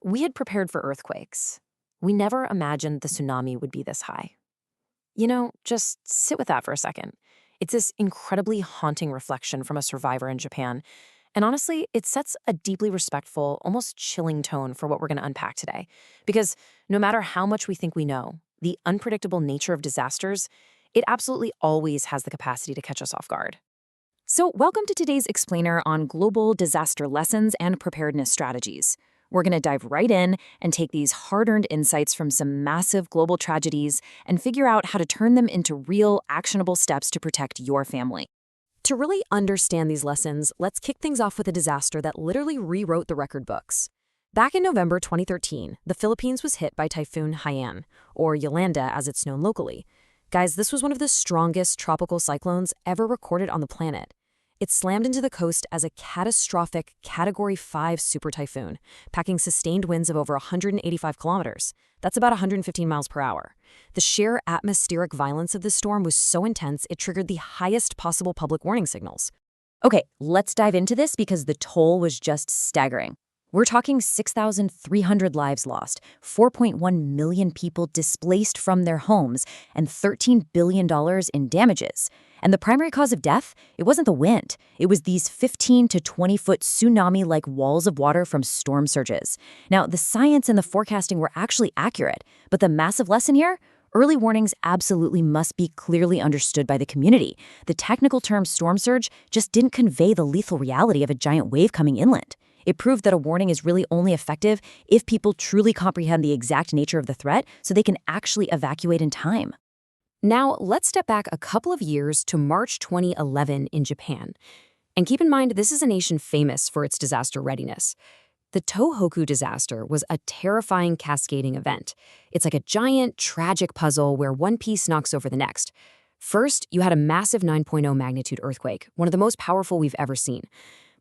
We had prepared for earthquakes. We never imagined the tsunami would be this high. Just sit with that for a second. It's this incredibly haunting reflection from a survivor in Japan. And honestly, it sets a deeply respectful, almost chilling tone for what we're going to unpack today. Because no matter how much we think we know, the unpredictable nature of disasters, it absolutely always has the capacity to catch us off guard. So, welcome to today's explainer on global disaster lessons and preparedness strategies. We're going to dive right in and take these hard-earned insights from some massive global tragedies and figure out how to turn them into real, actionable steps to protect your family. To really understand these lessons, let's kick things off with a disaster that literally rewrote the record books. Back in November 2013, the Philippines was hit by Typhoon Haiyan, or Yolanda as it's known locally. Guys, this was one of the strongest tropical cyclones ever recorded on the planet. It slammed into the coast as a catastrophic Category 5 super typhoon, packing sustained winds of over 185 kilometers. That's about 115 miles per hour. The sheer atmospheric violence of the storm was so intense it triggered the highest possible public warning signals. Okay, let's dive into this because the toll was just staggering. We're talking 6,300 lives lost, 4.1 million people displaced from their homes, and $13 billion in damages. And the primary cause of death? It wasn't the wind. It was these 15 to 20-foot tsunami-like walls of water from storm surges. Now, the science and the forecasting were actually accurate, but the massive lesson here? Early warnings absolutely must be clearly understood by the community. The technical term storm surge just didn't convey the lethal reality of a giant wave coming inland. It proved that a warning is really only effective if people truly comprehend the exact nature of the threat so they can actually evacuate in time. Now, let's step back a couple of years to March 2011 in Japan. And keep in mind, this is a nation famous for its disaster readiness. The Tohoku disaster was a terrifying cascading event. It's like a giant, tragic puzzle where one piece knocks over the next. First, you had a massive 9.0 magnitude earthquake, one of the most powerful we've ever seen.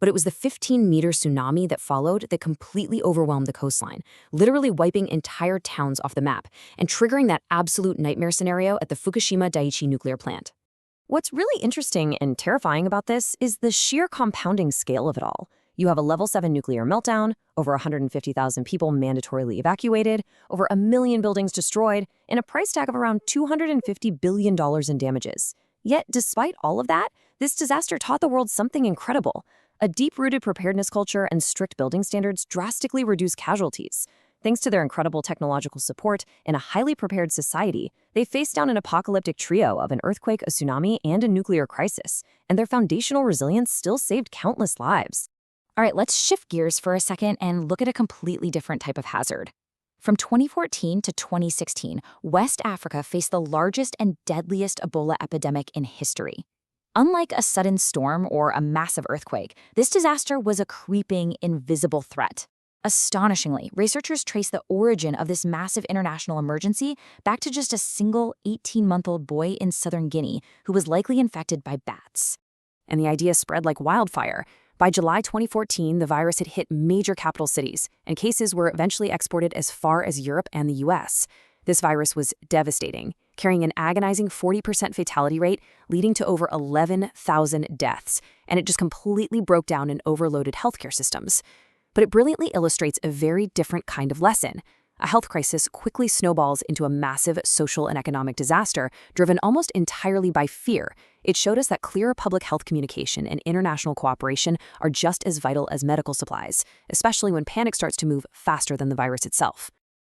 But it was the 15-meter tsunami that followed that completely overwhelmed the coastline, literally wiping entire towns off the map and triggering that absolute nightmare scenario at the Fukushima Daiichi nuclear plant. What's really interesting and terrifying about this is the sheer compounding scale of it all. You have a level 7 nuclear meltdown, over 150,000 people mandatorily evacuated, over 1 million buildings destroyed, and a price tag of around $250 billion in damages. Yet, despite all of that, this disaster taught the world something incredible. A deep-rooted preparedness culture and strict building standards drastically reduce casualties. Thanks to their incredible technological support and a highly prepared society, they faced down an apocalyptic trio of an earthquake, a tsunami, and a nuclear crisis, and their foundational resilience still saved countless lives. All right, let's shift gears for a second and look at a completely different type of hazard. From 2014 to 2016, West Africa faced the largest and deadliest Ebola epidemic in history. Unlike a sudden storm or a massive earthquake, this disaster was a creeping, invisible threat. Astonishingly, researchers traced the origin of this massive international emergency back to just a single 18-month-old boy in southern Guinea who was likely infected by bats. And the idea spread like wildfire. By July 2014, the virus had hit major capital cities, and cases were eventually exported as far as Europe and the US. This virus was devastating, carrying an agonizing 40% fatality rate, leading to over 11,000 deaths, and it just completely broke down and overloaded healthcare systems. But it brilliantly illustrates a very different kind of lesson. A health crisis quickly snowballs into a massive social and economic disaster, driven almost entirely by fear. It showed us that clear public health communication and international cooperation are just as vital as medical supplies, especially when panic starts to move faster than the virus itself.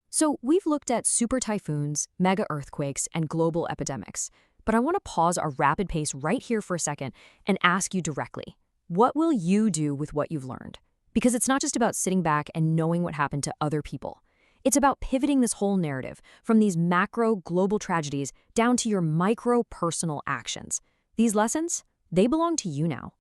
So we've looked at super typhoons, mega earthquakes, and global epidemics. But I want to pause our rapid pace right here for a second and ask you directly, what will you do with what you've learned? Because it's not just about sitting back and knowing what happened to other people. It's about pivoting this whole narrative from these macro global tragedies down to your micro personal actions. These lessons, they belong to you now.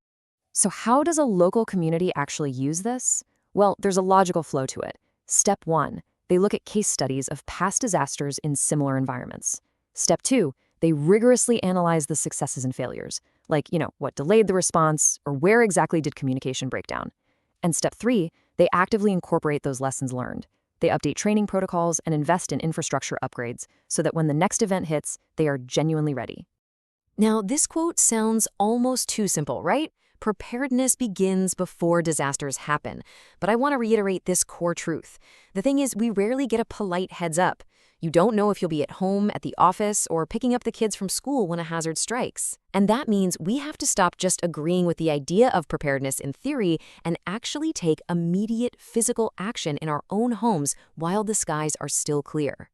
So how does a local community actually use this? Well, there's a logical flow to it. Step 1. They look at case studies of past disasters in similar environments. Step 2, they rigorously analyze the successes and failures, like, what delayed the response or where exactly did communication break down. And step 3, they actively incorporate those lessons learned. They update training protocols and invest in infrastructure upgrades so that when the next event hits, they are genuinely ready. Now, this quote sounds almost too simple, right? Preparedness begins before disasters happen. But I want to reiterate this core truth. The thing is, we rarely get a polite heads up. You don't know if you'll be at home, at the office, or picking up the kids from school when a hazard strikes. And that means we have to stop just agreeing with the idea of preparedness in theory and actually take immediate physical action in our own homes while the skies are still clear.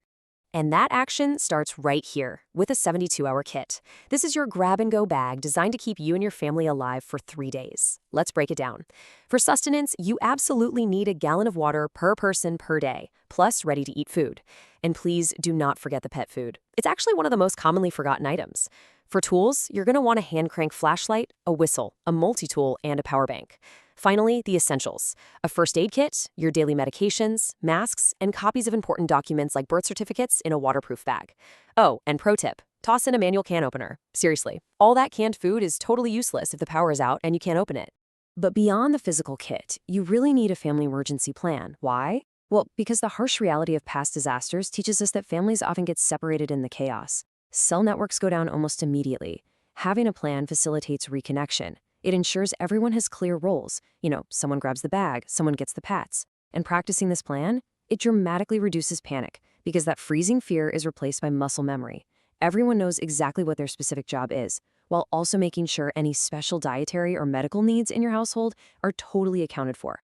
And that action starts right here with a 72-hour kit. This is your grab-and-go bag designed to keep you and your family alive for 3 days. Let's break it down. For sustenance, you absolutely need a gallon of water per person per day, plus ready-to-eat food. And please do not forget the pet food. It's actually one of the most commonly forgotten items. For tools, you're going to want a hand-crank flashlight, a whistle, a multi-tool, and a power bank. Finally, the essentials: a first aid kit, your daily medications, masks, and copies of important documents like birth certificates in a waterproof bag. Oh, and pro tip, toss in a manual can opener. Seriously, all that canned food is totally useless if the power is out and you can't open it. But beyond the physical kit, you really need a family emergency plan. Why? Well, because the harsh reality of past disasters teaches us that families often get separated in the chaos. Cell networks go down almost immediately. Having a plan facilitates reconnection. It ensures everyone has clear roles. Someone grabs the bag, someone gets the pats. And practicing this plan, it dramatically reduces panic because that freezing fear is replaced by muscle memory. Everyone knows exactly what their specific job is, while also making sure any special dietary or medical needs in your household are totally accounted for.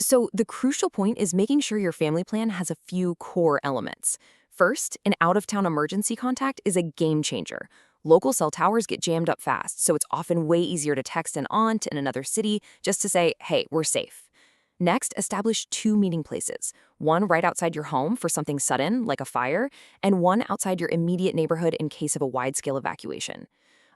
So the crucial point is making sure your family plan has a few core elements. First, an out-of-town emergency contact is a game changer. Local cell towers get jammed up fast, so it's often way easier to text an aunt in another city just to say, hey, we're safe. Next, establish 2 meeting places, one right outside your home for something sudden, like a fire, and one outside your immediate neighborhood in case of a wide-scale evacuation.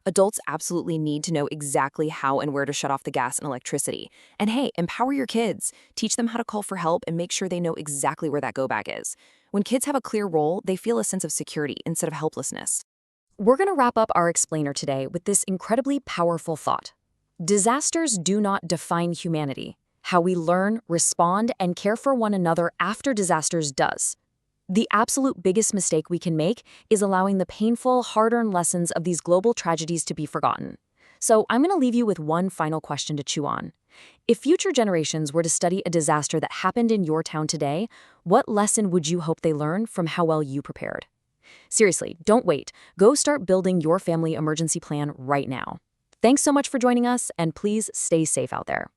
Adults absolutely need to know exactly how and where to shut off the gas and electricity. And hey, empower your kids. Teach them how to call for help and make sure they know exactly where that go bag is. When kids have a clear role, they feel a sense of security instead of helplessness. We're going to wrap up our explainer today with this incredibly powerful thought. Disasters do not define humanity. How we learn, respond, and care for one another after disasters does. The absolute biggest mistake we can make is allowing the painful, hard-earned lessons of these global tragedies to be forgotten. So I'm going to leave you with one final question to chew on. If future generations were to study a disaster that happened in your town today, what lesson would you hope they learn from how well you prepared? Seriously, don't wait. Go start building your family emergency plan right now. Thanks so much for joining us, and please stay safe out there.